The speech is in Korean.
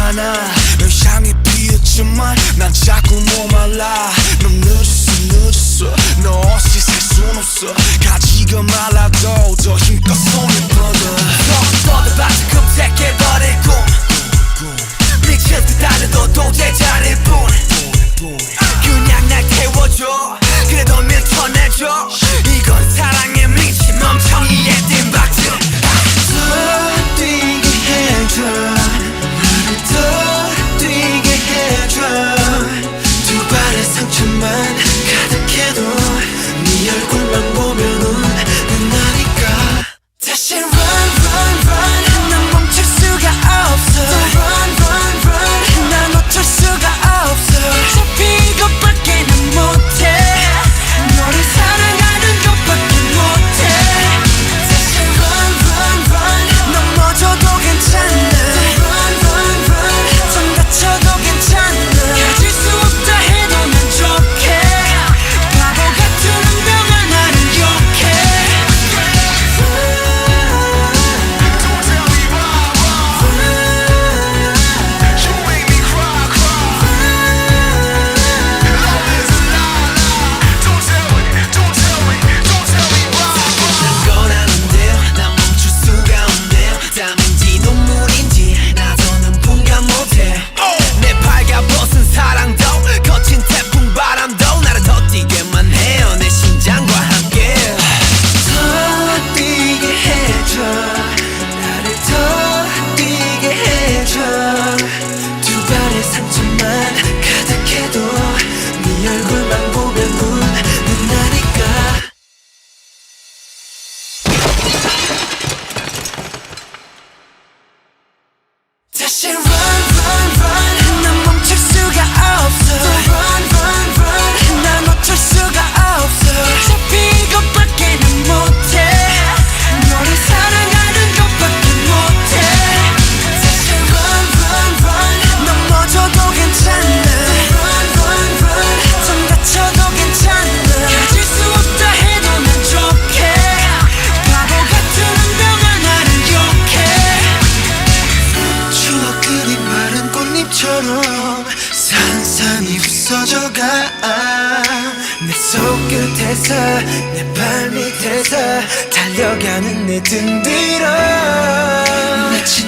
많아. 널 향해 피었지만 난 자꾸 목말라. 넌 늦었어 너 없이 살 순 없어. 가지가 말라도 더 힘껏 손을 뻗어. 뻗어봐도 금색해버릴 꿈. 미칠 듯 달려도 도저히 않을 뿐. 그냥 날 태워줘. 그래도 밀쳐내줘. 이건 사랑에 미친 멍청이의 띵박질. 더 뛰게 해줘. 나를 더 뛰게 해줘. 두 발의 상처만 가득해도 네 얼굴만 보면은 끝나니까. 다시 run run run. 난 멈출 수가 없어. run run run. 난 어쩔 수가 없어. 어차피 이것밖에 난 못해. 너를 사랑하는 것밖에 못해. 다시 run run run. 넘어져도 괜찮아. run run run. 좀 다쳐도 괜찮아. 가질 수 없다 해도 난 좋게. 바보 같은 운명아 나를 욕해. Don't tell me why, you make me cry, love is a lie. Don't tell me why. 난 거라는데요. 난 멈출 수가 없네요. 땀인지 눈물인지 나도는 분간 못해. 내 발가벗은 사랑도 거친 태풍 바람도 나를 더 뛰게만 해요. 내 심장과 함께. 더 뛰게 해줘. 나를 더 뛰게 해줘. 두 발의 상처만 가득해도 네 얼굴만 보면 눈나니까. 다시 run run run. 난 멈출 수가 없어. run run run. 난 어쩔 수가 없어. 어차피 이것밖에 난 못해. 너를 사랑하는 것밖에 못해. 다시 run run run. 넘어져도 괜찮아. run run run. 좀 다쳐도 괜찮아. 가질 수 없다 해도 난 좋게. 바보 같은 운명아 나를 욕해. 추억들이 마른 꽃잎처럼 산산이 부서져가. 내 손끝에서 내 발밑에서 달려가는 내 등 뒤로 마치